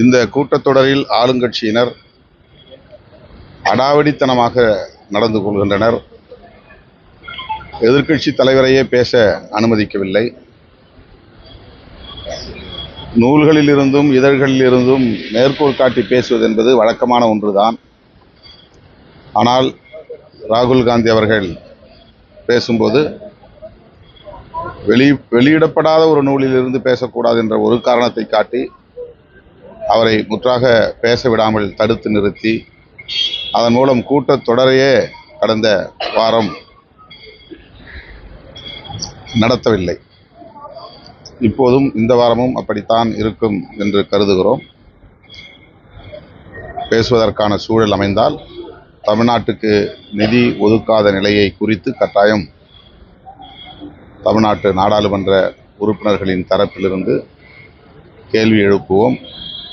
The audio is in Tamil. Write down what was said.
இந்த கூட்டத்தொடரில் ஆளுங்கட்சியினர் அடாவடித்தனமாக நடந்து கொள்கின்றனர். எதிர்க்கட்சி தலைவரையே பேச அனுமதிக்கவில்லை. நூல்களில் இருந்தும் இதழ்களில் இருந்தும் மேற்கோள் காட்டி பேசுவது என்பது வழக்கமான ஒன்றுதான். ஆனால் ராகுல் காந்தி அவர்கள் பேசும்போது வெளியிடப்படாத ஒரு நூலிலிருந்து பேசக்கூடாது என்ற ஒரு காரணத்தை காட்டி அவரை முற்றாக பேச விடாமல் தடுத்து நிறுத்தி அதன் மூலம் கூட்டத்தொடரையே கடந்த வாரம் நடத்தவில்லை. இப்போதும் இந்த வாரமும் அப்படித்தான் இருக்கும் என்று கருதுகிறோம். பேசுவதற்கான சூழல் அமைந்தால் தமிழ்நாட்டுக்கு நிதி ஒதுக்காத நிலையை குறித்து கட்டாயம் தமிழ்நாட்டு நாடாளுமன்ற உறுப்பினர்களின் தரப்பிலிருந்து கேள்வி எழுப்புவோம்.